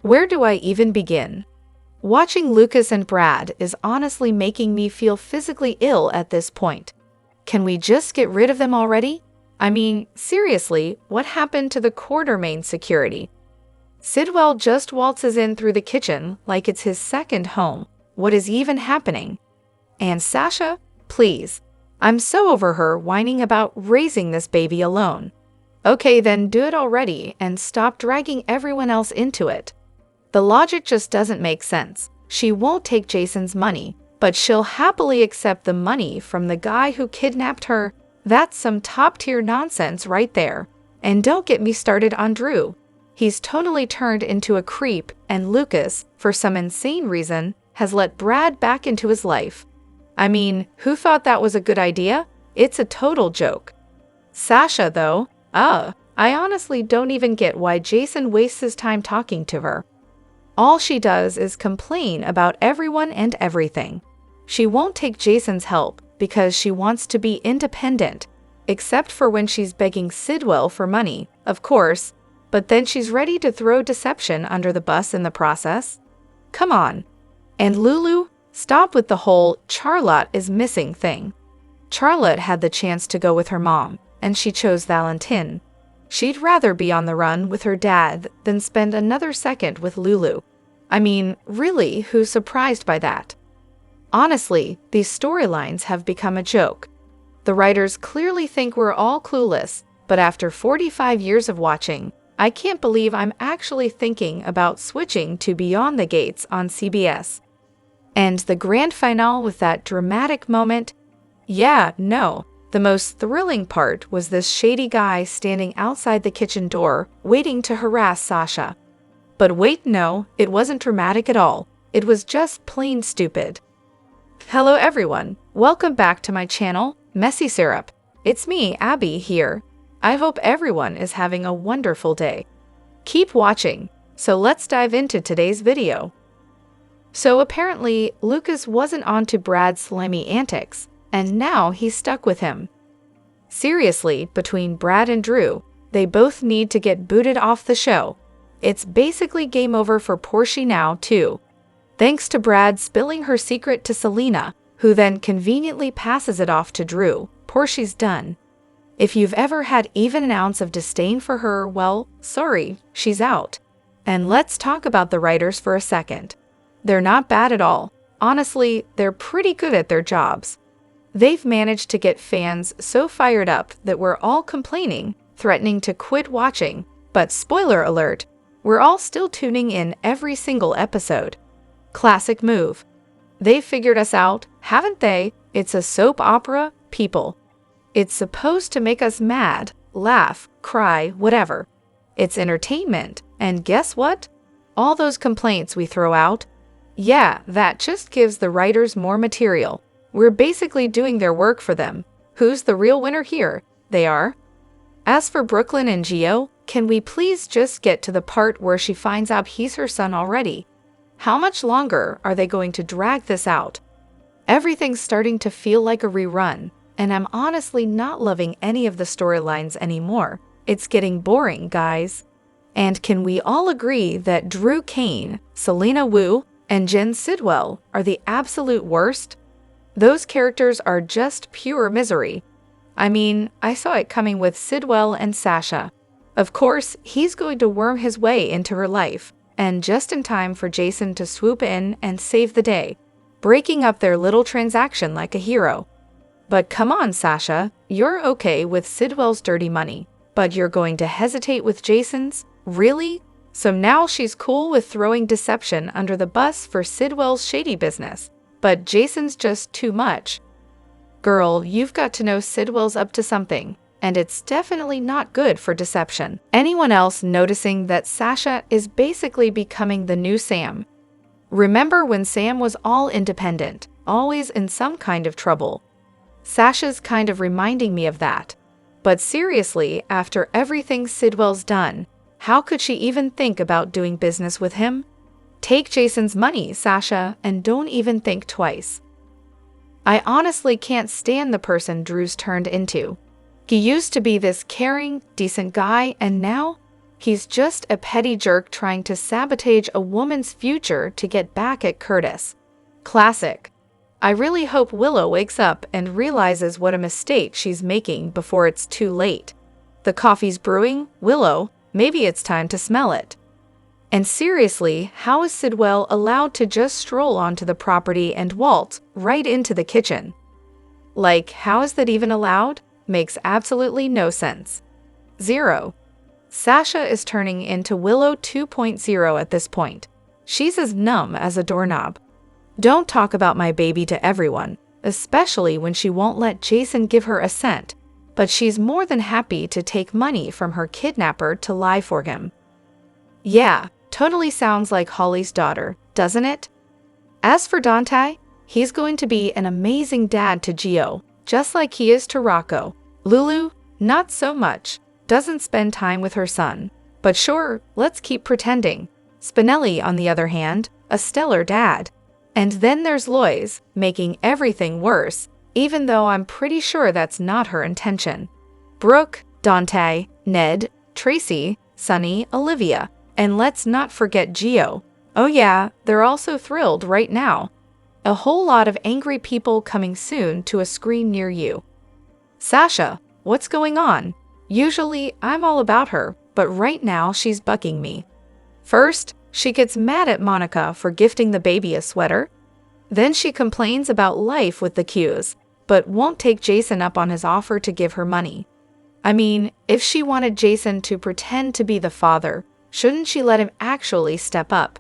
Where do I even begin? Watching Lucas and Brad is honestly making me feel physically ill at this point. Can we just get rid of them already? I mean, seriously, what happened to the Quartermain security? Sidwell just waltzes in through the kitchen like it's his second home. What is even happening? And Sasha, please. I'm so over her whining about raising this baby alone. Okay, then do it already and stop dragging everyone else into it. The logic just doesn't make sense. She won't take Jason's money, but she'll happily accept the money from the guy who kidnapped her. That's some top-tier nonsense right there. And don't get me started on Drew. He's totally turned into a creep, and Lucas, for some insane reason, has let Brad back into his life. I mean, who thought that was a good idea? It's a total joke. Sasha, though, I honestly don't even get why Jason wastes his time talking to her. All she does is complain about everyone and everything. She won't take Jason's help because she wants to be independent, except for when she's begging Sidwell for money, of course, but then she's ready to throw deception under the bus in the process. Come on. And Lulu, stop with the whole Charlotte is missing thing. Charlotte had the chance to go with her mom, and she chose Valentin. She'd rather be on the run with her dad than spend another second with Lulu. I mean, really, who's surprised by that? Honestly, these storylines have become a joke. The writers clearly think we're all clueless, but after 45 years of watching, I can't believe I'm actually thinking about switching to Beyond the Gates on CBS. And the grand finale with that dramatic moment? Yeah, no. The most thrilling part was this shady guy standing outside the kitchen door, waiting to harass Sasha. But wait, no, it wasn't dramatic at all. It was just plain stupid. Hello everyone, welcome back to my channel, Messy Syrup. It's me, Abby, here. I hope everyone is having a wonderful day. Keep watching, so let's dive into today's video. So apparently, Lucas wasn't onto Brad's slimy antics, and now he's stuck with him. Seriously, between Brad and Drew, they both need to get booted off the show. It's basically game over for Portia now, too. Thanks to Brad spilling her secret to Selena, who then conveniently passes it off to Drew, Portia's done. If you've ever had even an ounce of disdain for her, well, sorry, she's out. And let's talk about the writers for a second. They're not bad at all. Honestly, they're pretty good at their jobs. They've managed to get fans so fired up that we're all complaining, threatening to quit watching. But spoiler alert, we're all still tuning in every single episode. Classic move. They've figured us out, haven't they? It's a soap opera, people. It's supposed to make us mad, laugh, cry, whatever. It's entertainment, and guess what? All those complaints we throw out, yeah, that just gives the writers more material. We're basically doing their work for them. Who's the real winner here? They are. As for Brooklyn and Gio, can we please just get to the part where she finds out he's her son already? How much longer are they going to drag this out? Everything's starting to feel like a rerun, and I'm honestly not loving any of the storylines anymore. It's getting boring, guys. And can we all agree that Drew Kane, Selena Wu, and Jen Sidwell are the absolute worst? Those characters are just pure misery. I mean, I saw it coming with Sidwell and Sasha. Of course, he's going to worm his way into her life, and just in time for Jason to swoop in and save the day, breaking up their little transaction like a hero. But come on, Sasha, you're okay with Sidwell's dirty money, but you're going to hesitate with Jason's? Really? So now she's cool with throwing deception under the bus for Sidwell's shady business, but Jason's just too much. Girl, you've got to know Sidwell's up to something, and it's definitely not good for deception. Anyone else noticing that Sasha is basically becoming the new Sam? Remember when Sam was all independent, always in some kind of trouble? Sasha's kind of reminding me of that. But seriously, after everything Sidwell's done, how could she even think about doing business with him? Take Jason's money, Sasha, and don't even think twice. I honestly can't stand the person Drew's turned into. He used to be this caring, decent guy, and now? He's just a petty jerk trying to sabotage a woman's future to get back at Curtis. Classic. I really hope Willow wakes up and realizes what a mistake she's making before it's too late. The coffee's brewing, Willow, maybe it's time to smell it. And seriously, how is Sidwell allowed to just stroll onto the property and waltz right into the kitchen? Like, how is that even allowed? Makes absolutely no sense. 0. Sasha is turning into Willow 2.0 at this point. She's as numb as a doorknob. Don't talk about my baby to everyone, especially when she won't let Jason give her a cent, but she's more than happy to take money from her kidnapper to lie for him. Yeah, totally sounds like Holly's daughter, doesn't it? As for Dante, he's going to be an amazing dad to Gio, just like he is to Rocco. Lulu, not so much, doesn't spend time with her son. But sure, let's keep pretending. Spinelli, on the other hand, a stellar dad. And then there's Lois, making everything worse, even though I'm pretty sure that's not her intention. Brooke, Dante, Ned, Tracy, Sunny, Olivia, and let's not forget Gio. Oh yeah, they're also thrilled right now. A whole lot of angry people coming soon to a screen near you. Sasha, what's going on? Usually, I'm all about her, but right now she's bucking me. First, she gets mad at Monica for gifting the baby a sweater. Then she complains about life with the Qs, but won't take Jason up on his offer to give her money. I mean, if she wanted Jason to pretend to be the father, shouldn't she let him actually step up?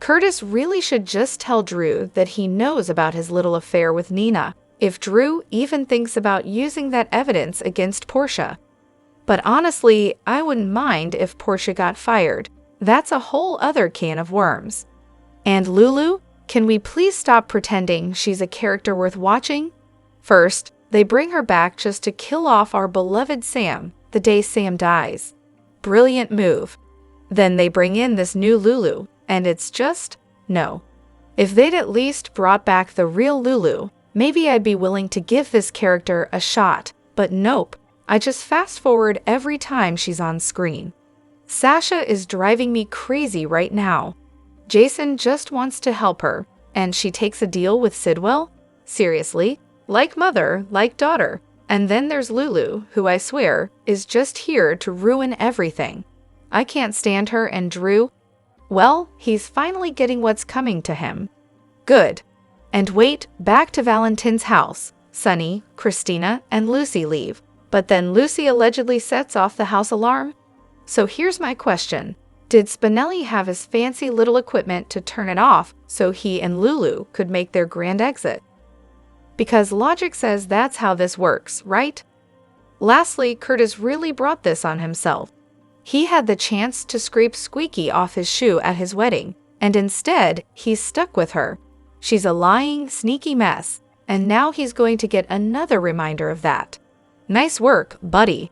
Curtis really should just tell Drew that he knows about his little affair with Nina, if Drew even thinks about using that evidence against Portia. But honestly, I wouldn't mind if Portia got fired. That's a whole other can of worms. And Lulu, can we please stop pretending she's a character worth watching? First, they bring her back just to kill off our beloved Sam the day Sam dies. Brilliant move. Then they bring in this new Lulu, and it's just, no. If they'd at least brought back the real Lulu, maybe I'd be willing to give this character a shot, but nope. I just fast forward every time she's on screen. Sasha is driving me crazy right now. Jason just wants to help her, and she takes a deal with Sidwell? Seriously? Like mother, like daughter. And then there's Lulu, who I swear is just here to ruin everything. I can't stand her, and Drew, well, he's finally getting what's coming to him. Good. And wait, back to Valentin's house. Sunny, Christina, and Lucy leave. But then Lucy allegedly sets off the house alarm. So here's my question. Did Spinelli have his fancy little equipment to turn it off so he and Lulu could make their grand exit? Because logic says that's how this works, right? Lastly, Curtis really brought this on himself. He had the chance to scrape Squeaky off his shoe at his wedding, and instead, he's stuck with her. She's a lying, sneaky mess, and now he's going to get another reminder of that. Nice work, buddy.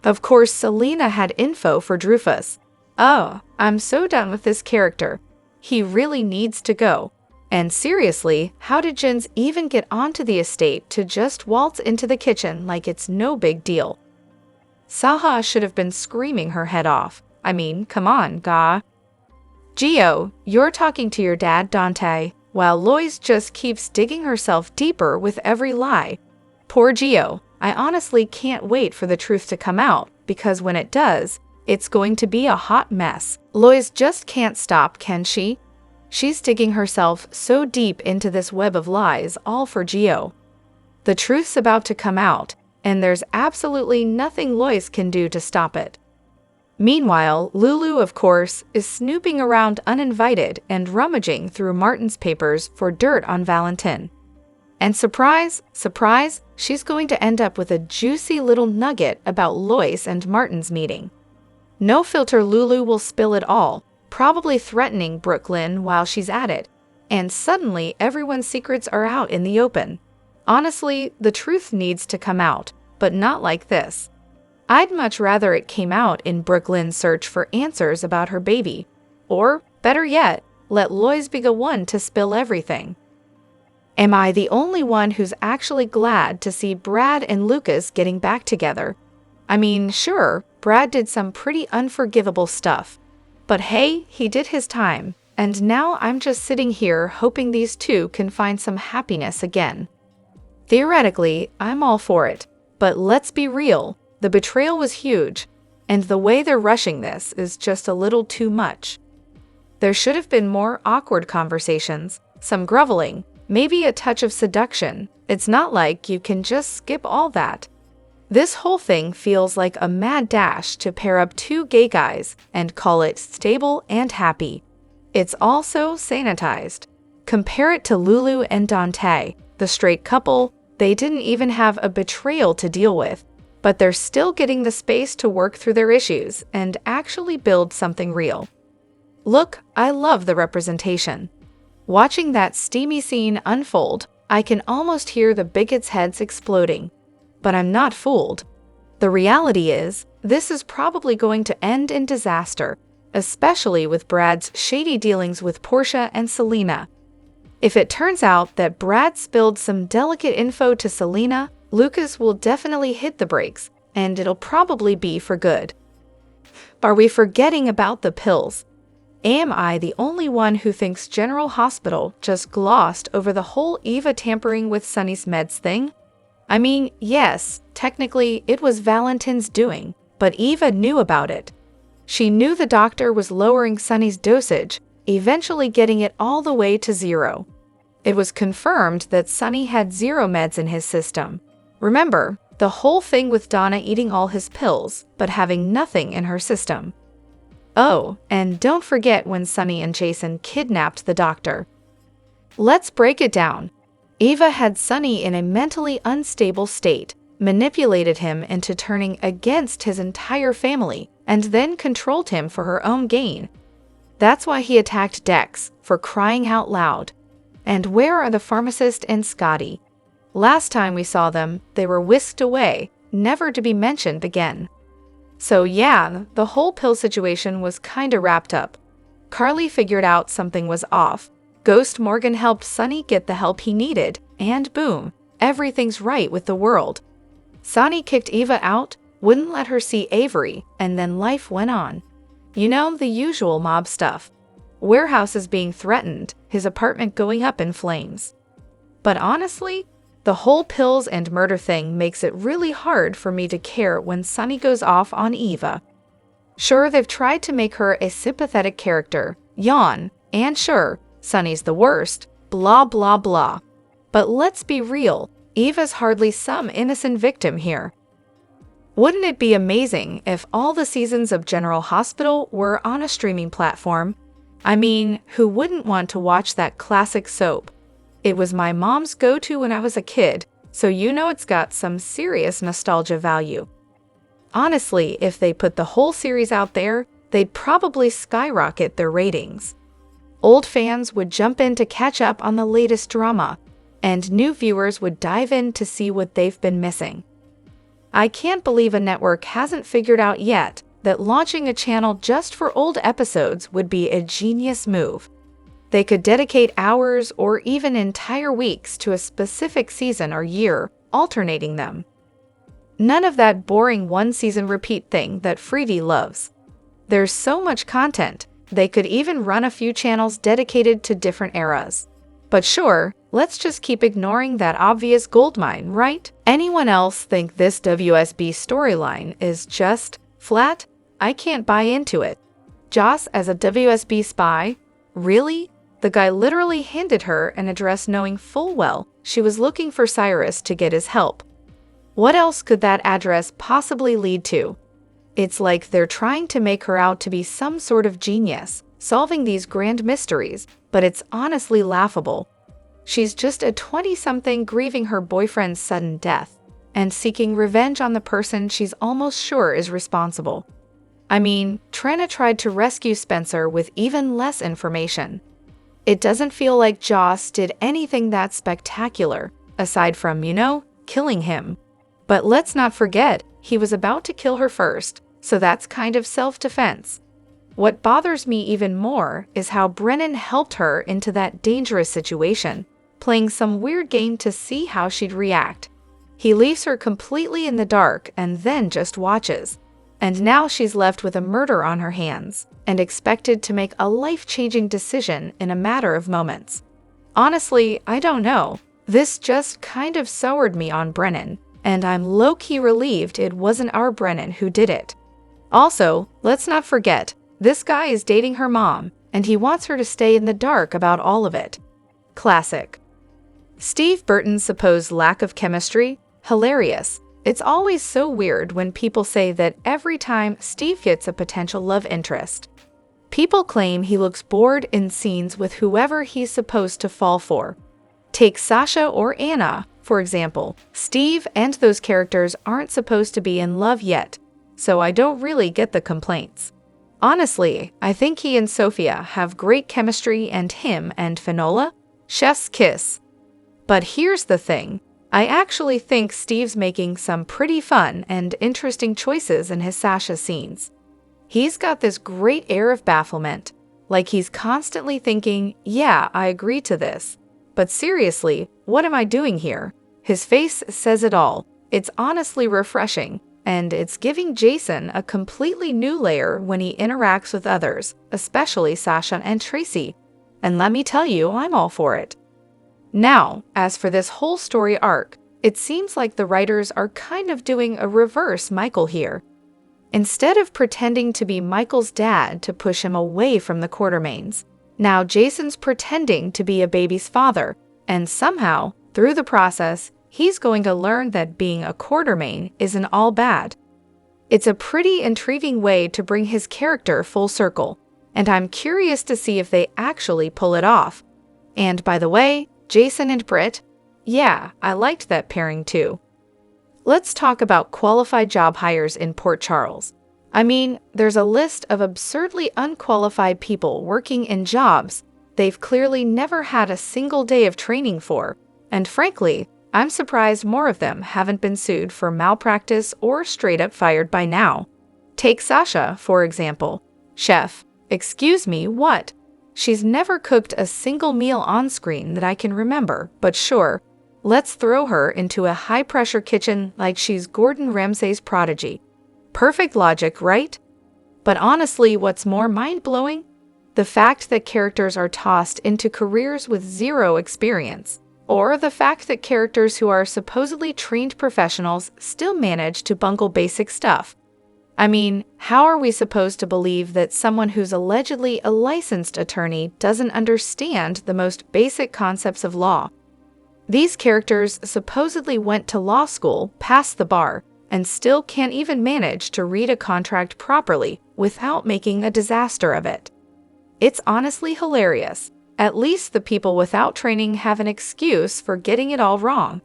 Of course, Selena had info for Drufus. Oh, I'm so done with this character. He really needs to go. And seriously, how did Jens even get onto the estate to just waltz into the kitchen like it's no big deal? Saha should have been screaming her head off. I mean, come on, Ga. Gio, you're talking to your dad, Dante, while Lois just keeps digging herself deeper with every lie. Poor Gio. I honestly can't wait for the truth to come out, because when it does, it's going to be a hot mess. Lois just can't stop, can she? She's digging herself so deep into this web of lies, all for Gio. The truth's about to come out, and there's absolutely nothing Lois can do to stop it. Meanwhile, Lulu, of course, is snooping around uninvited and rummaging through Martin's papers for dirt on Valentin. And surprise, surprise, she's going to end up with a juicy little nugget about Lois and Martin's meeting. No filter, Lulu will spill it all, probably threatening Brooklyn while she's at it, and suddenly everyone's secrets are out in the open. Honestly, the truth needs to come out, but not like this. I'd much rather it came out in Brooklyn's search for answers about her baby. Or, better yet, let Lois be the one to spill everything. Am I the only one who's actually glad to see Brad and Lucas getting back together? I mean, sure, Brad did some pretty unforgivable stuff. But hey, he did his time, and now I'm just sitting here hoping these two can find some happiness again. Theoretically, I'm all for it, but let's be real, the betrayal was huge, and the way they're rushing this is just a little too much. There should have been more awkward conversations, some groveling, maybe a touch of seduction. It's not like you can just skip all that. This whole thing feels like a mad dash to pair up two gay guys and call it stable and happy. It's all so sanitized. Compare it to Lulu and Dante, the straight couple. They didn't even have a betrayal to deal with, but they're still getting the space to work through their issues and actually build something real. Look, I love the representation. Watching that steamy scene unfold, I can almost hear the bigots' heads exploding. But I'm not fooled. The reality is, this is probably going to end in disaster, especially with Brad's shady dealings with Portia and Selena. If it turns out that Brad spilled some delicate info to Selena, Lucas will definitely hit the brakes, and it'll probably be for good. Are we forgetting about the pills? Am I the only one who thinks General Hospital just glossed over the whole Eva tampering with Sunny's meds thing? I mean, yes, technically it was Valentin's doing, but Eva knew about it. She knew the doctor was lowering Sunny's dosage, eventually getting it all the way to 0. It was confirmed that Sunny had 0 meds in his system. Remember, the whole thing with Donna eating all his pills, but having nothing in her system. Oh, and don't forget when Sunny and Jason kidnapped the doctor. Let's break it down. Eva had Sunny in a mentally unstable state, manipulated him into turning against his entire family, and then controlled him for her own gain. That's why he attacked Dex, for crying out loud. And where are the pharmacist and Scotty? Last time we saw them, they were whisked away, never to be mentioned again. So yeah, the whole pill situation was kinda wrapped up. Carly figured out something was off. Ghost Morgan helped Sunny get the help he needed, and boom, everything's right with the world. Sunny kicked Eva out, wouldn't let her see Avery, and then life went on. You know, the usual mob stuff. Warehouses being threatened, his apartment going up in flames. But honestly, the whole pills and murder thing makes it really hard for me to care when Sunny goes off on Eva. Sure, they've tried to make her a sympathetic character, yawn, and sure, Sunny's the worst, blah blah blah. But let's be real, Eva's hardly some innocent victim here. Wouldn't it be amazing if all the seasons of General Hospital were on a streaming platform? I mean, who wouldn't want to watch that classic soap? It was my mom's go-to when I was a kid, so you know it's got some serious nostalgia value. Honestly, if they put the whole series out there, they'd probably skyrocket their ratings. Old fans would jump in to catch up on the latest drama, and new viewers would dive in to see what they've been missing. I can't believe a network hasn't figured out yet that launching a channel just for old episodes would be a genius move. They could dedicate hours or even entire weeks to a specific season or year, alternating them. None of that boring one-season repeat thing that Freevee loves. There's so much content, they could even run a few channels dedicated to different eras. But sure, let's just keep ignoring that obvious goldmine, right? Anyone else think this WSB storyline is just flat? I can't buy into it. Joss as a WSB spy? Really? The guy literally handed her an address knowing full well she was looking for Cyrus to get his help. What else could that address possibly lead to? It's like they're trying to make her out to be some sort of genius, solving these grand mysteries, but it's honestly laughable. She's just a 20-something grieving her boyfriend's sudden death, and seeking revenge on the person she's almost sure is responsible. I mean, Trina tried to rescue Spencer with even less information. It doesn't feel like Joss did anything that spectacular, aside from, killing him. But let's not forget, he was about to kill her first, so that's kind of self-defense. What bothers me even more is how Brennan helped her into that dangerous situation, playing some weird game to see how she'd react. He leaves her completely in the dark and then just watches. And now she's left with a murder on her hands and expected to make a life-changing decision in a matter of moments. Honestly, I don't know. This just kind of soured me on Brennan, and I'm low-key relieved it wasn't our Brennan who did it. Also, let's not forget, this guy is dating her mom, and he wants her to stay in the dark about all of it. Classic. Steve Burton's supposed lack of chemistry? Hilarious. It's always so weird when people say that every time Steve gets a potential love interest. People claim he looks bored in scenes with whoever he's supposed to fall for. Take Sasha or Anna, for example. Steve and those characters aren't supposed to be in love yet, so I don't really get the complaints. Honestly, I think he and Sophia have great chemistry, and him and Finola? Chef's kiss. But here's the thing. I actually think Steve's making some pretty fun and interesting choices in his Sasha scenes. He's got this great air of bafflement, like he's constantly thinking, yeah, I agree to this. But seriously, what am I doing here? His face says it all. It's honestly refreshing, and it's giving Jason a completely new layer when he interacts with others, especially Sasha and Tracy. And let me tell you, I'm all for it. Now, as for this whole story arc, it seems like the writers are kind of doing a reverse Michael here. Instead of pretending to be Michael's dad to push him away from the Quartermaines, now Jason's pretending to be a baby's father, and somehow, through the process, he's going to learn that being a Quartermaine isn't all bad. It's a pretty intriguing way to bring his character full circle, and I'm curious to see if they actually pull it off. And by the way, Jason and Britt? Yeah, I liked that pairing too. Let's talk about qualified job hires in Port Charles. I mean, there's a list of absurdly unqualified people working in jobs they've clearly never had a single day of training for, and frankly, I'm surprised more of them haven't been sued for malpractice or straight up fired by now. Take Sasha, for example. Chef, excuse me, what? She's never cooked a single meal on screen that I can remember, but sure, let's throw her into a high-pressure kitchen like she's Gordon Ramsay's prodigy. Perfect logic, right? But honestly, what's more mind-blowing? The fact that characters are tossed into careers with zero experience, or the fact that characters who are supposedly trained professionals still manage to bungle basic stuff. I mean, how are we supposed to believe that someone who's allegedly a licensed attorney doesn't understand the most basic concepts of law? These characters supposedly went to law school, passed the bar, and still can't even manage to read a contract properly without making a disaster of it. It's honestly hilarious. At least the people without training have an excuse for getting it all wrong.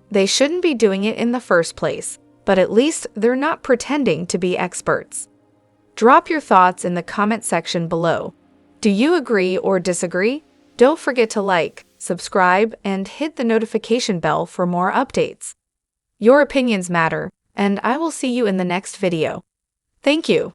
They shouldn't be doing it in the first place, but at least they're not pretending to be experts. Drop your thoughts in the comment section below. Do you agree or disagree? Don't forget to like, subscribe, and hit the notification bell for more updates. Your opinions matter, and I will see you in the next video. Thank you.